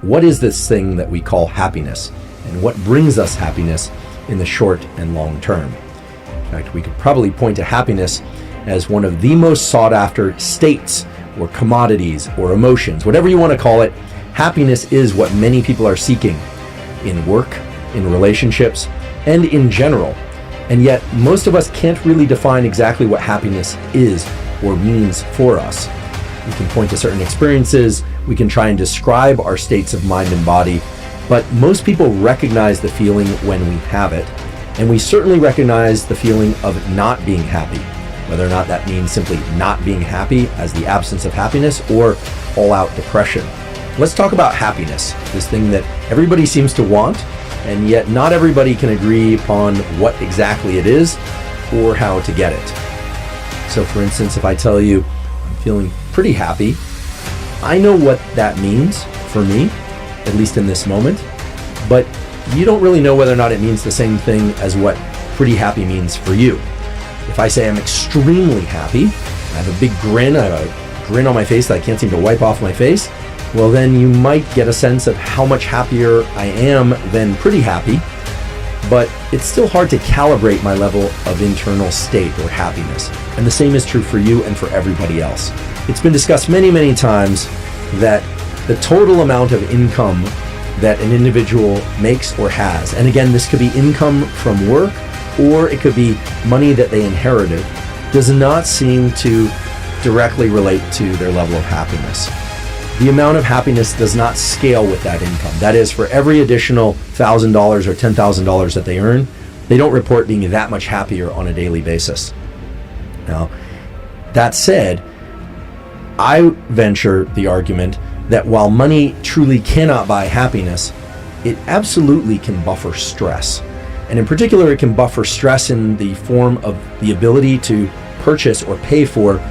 what is this thing that we call happiness, and what brings us happiness in the short and long term. In fact, we could probably point to happiness as one of the most sought after states or commodities or emotions, whatever you want to call it. Happiness is what many people are seeking in work, in relationships, and in general. And yet most of us can't really define exactly what happiness is or means for us. We can point to certain experiences, we can try and describe our states of mind and body, but most people recognize the feeling when we have it, and we certainly recognize the feeling of not being happy, whether or not that means simply not being happy as the absence of happiness or all-out depression. Let's talk about happiness, this thing that everybody seems to want, and yet not everybody can agree upon what exactly it is or how to get it. So for instance, if I tell you I'm feeling pretty happy, I know what that means for me, at least in this moment, but you don't really know whether or not it means the same thing as what pretty happy means for you. If I say I'm extremely happy, I have a big grin, I have a grin on my face that I can't seem to wipe off my face, well then you might get a sense of how much happier I am than pretty happy, but it's still hard to calibrate my level of internal state or happiness. And the same is true for you and for everybody else. It's been discussed many, many times that the total amount of income that an individual makes or has, and again, this could be income from work or it could be money that they inherited, does not seem to directly relate to their level of happiness. The amount of happiness does not scale with that income. That is, for every additional $1,000 or $10,000 that they earn, they don't report being that much happier on a daily basis. Now, that said, I venture the argument that while money truly cannot buy happiness, it absolutely can buffer stress. And in particular, it can buffer stress in the form of the ability to purchase or pay for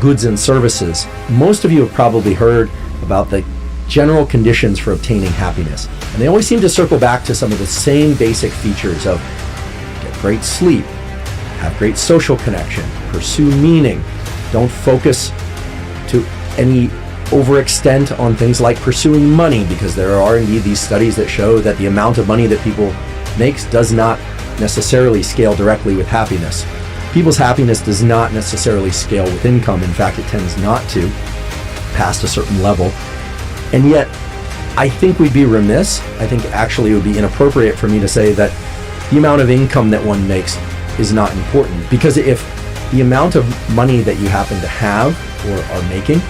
goods and services. Most of you have probably heard about the general conditions for obtaining happiness. And they always seem to circle back to some of the same basic features of get great sleep, have great social connection, pursue meaning, don't focus to any overextent on things like pursuing money, because there are indeed these studies that show that the amount of money that people makes does not necessarily scale directly with happiness. People's happiness does not necessarily scale with income. In fact, it tends not to, past a certain level. And yet, I think we'd be remiss, I think actually it would be inappropriate for me to say that the amount of income that one makes is not important. Because if the amount of money that you happen to have or are making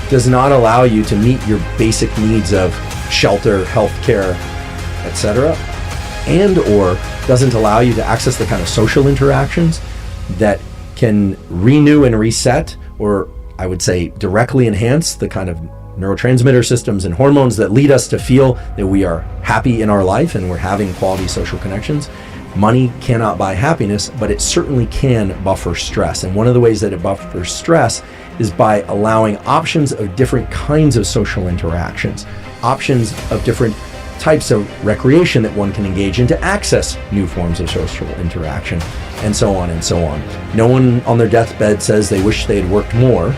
does not allow you to meet your basic needs of shelter, healthcare, etc., and or doesn't allow you to access the kind of social interactions that can renew and reset, or I would say directly enhance the kind of neurotransmitter systems and hormones that lead us to feel that we are happy in our life and we're having quality social connections. Money cannot buy happiness, but it certainly can buffer stress. And one of the ways that it buffers stress is by allowing options of different kinds of social interactions, options of different types of recreation that one can engage in to access new forms of social interaction, and so on and so on. No one on their deathbed says they wish they had worked more.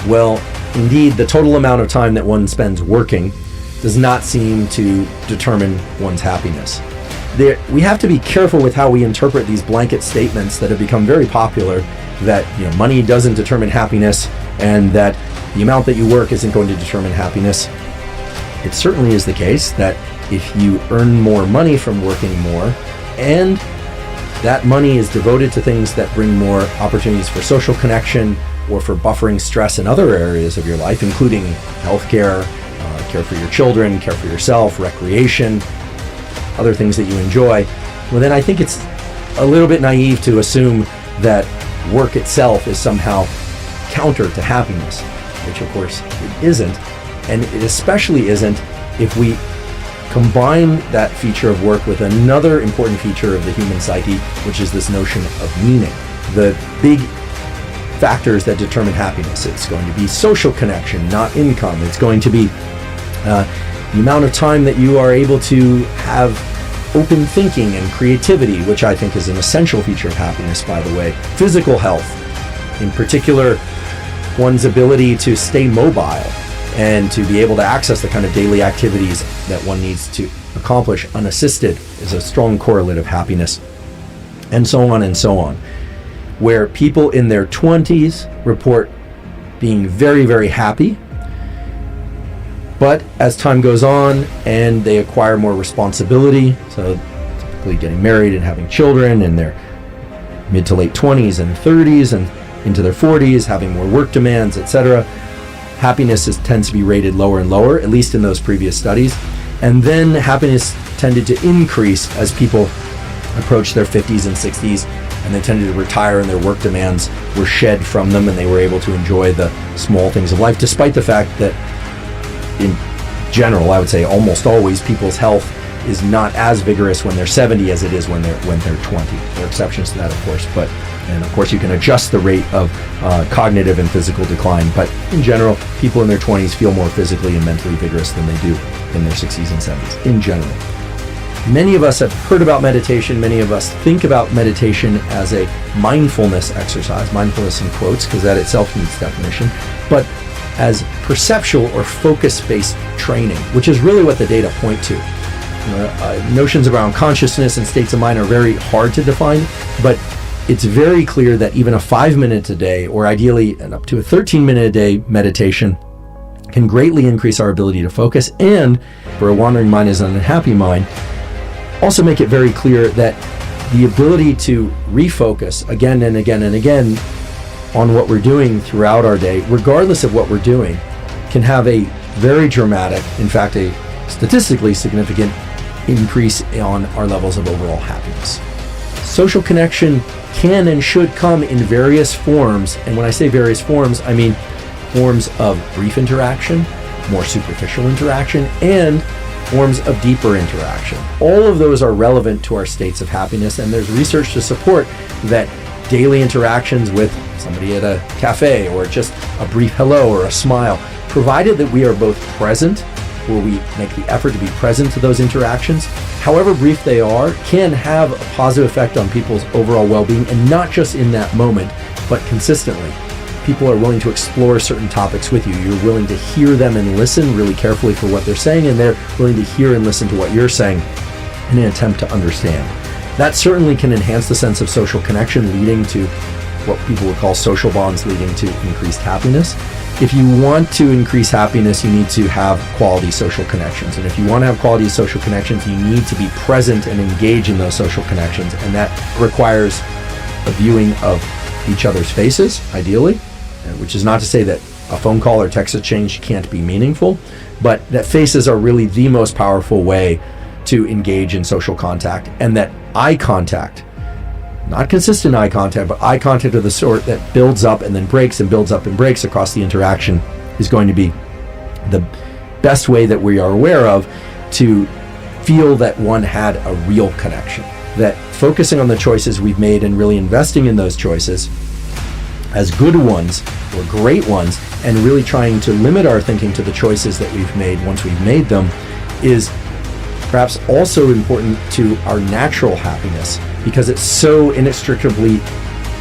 Well, indeed, the total amount of time that one spends working does not seem to determine one's happiness. We have to be careful with how we interpret these blanket statements that have become very popular, that money doesn't determine happiness and that the amount that you work isn't going to determine happiness. It certainly is the case that if you earn more money from working more, and that money is devoted to things that bring more opportunities for social connection or for buffering stress in other areas of your life, including healthcare, care for your children, care for yourself, recreation, other things that you enjoy, well then I think it's a little bit naive to assume that work itself is somehow counter to happiness, which of course it isn't. And it especially isn't if we combine that feature of work with another important feature of the human psyche, which is this notion of meaning. The big factors that determine happiness. It's going to be social connection, not income. It's going to be the amount of time that you are able to have open thinking and creativity, which I think is an essential feature of happiness, by the way. Physical health, in particular, one's ability to stay mobile, and to be able to access the kind of daily activities that one needs to accomplish unassisted is a strong correlate of happiness, and so on and so on. Where people in their 20s report being very, very happy, but as time goes on and they acquire more responsibility, so typically getting married and having children in their mid to late 20s and 30s and into their 40s, having more work demands, etc., happiness tends to be rated lower and lower, at least in those previous studies. And then happiness tended to increase as people approached their 50s and 60s, and they tended to retire and their work demands were shed from them and they were able to enjoy the small things of life, despite the fact that in general, I would say almost always, people's health is not as vigorous when they're 70 as it is when they're 20. There are exceptions to that, of course, and of course you can adjust the rate of cognitive and physical decline, but in general, people in their 20s feel more physically and mentally vigorous than they do in their 60s and 70s, in general. Many of us have heard about meditation. Many of us think about meditation as a mindfulness exercise, mindfulness in quotes, because that itself needs definition, but as perceptual or focus-based training, which is really what the data point to. Notions around consciousness and states of mind are very hard to define, but it's very clear that even a 5 minutes a day, or ideally up to a 13-minute a day meditation, can greatly increase our ability to focus, and for a wandering mind is an unhappy mind, also make it very clear that the ability to refocus again and again and again on what we're doing throughout our day, regardless of what we're doing, can have a very dramatic, in fact, a statistically significant increase on our levels of overall happiness. Social connection can and should come in various forms, and when I say various forms, I mean forms of brief interaction, more superficial interaction, and forms of deeper interaction. All of those are relevant to our states of happiness, and there's research to support that daily interactions with somebody at a cafe or just a brief hello or a smile, provided that we are both present, where we make the effort to be present to those interactions, however brief they are, can have a positive effect on people's overall well-being, and not just in that moment, but consistently. People are willing to explore certain topics with you. You're willing to hear them and listen really carefully for what they're saying, and they're willing to hear and listen to what you're saying in an attempt to understand. That certainly can enhance the sense of social connection, leading to what people would call social bonds, leading to increased happiness. If you want to increase happiness, you need to have quality social connections. And if you want to have quality social connections, you need to be present and engage in those social connections. And that requires a viewing of each other's faces, ideally, which is not to say that a phone call or text exchange can't be meaningful, but that faces are really the most powerful way to engage in social contact, and that eye contact, not consistent eye contact, but eye contact of the sort that builds up and then breaks and builds up and breaks across the interaction, is going to be the best way that we are aware of to feel that one had a real connection. That focusing on the choices we've made and really investing in those choices as good ones or great ones, and really trying to limit our thinking to the choices that we've made once we've made them, is perhaps also important to our natural happiness, because it's so inextricably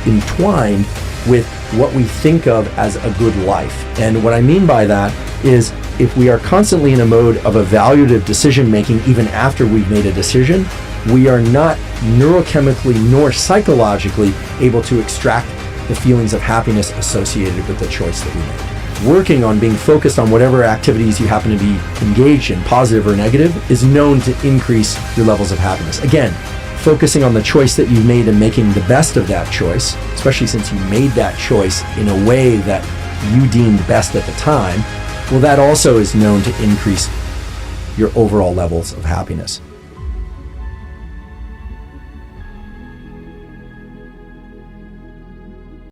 entwined with what we think of as a good life. And what I mean by that is, if we are constantly in a mode of evaluative decision making even after we've made a decision, we are not neurochemically nor psychologically able to extract the feelings of happiness associated with the choice that we made. Working on being focused on whatever activities you happen to be engaged in, positive or negative, is known to increase your levels of happiness. Again, focusing on the choice that you made and making the best of that choice, especially since you made that choice in a way that you deemed best at the time, well, that also is known to increase your overall levels of happiness.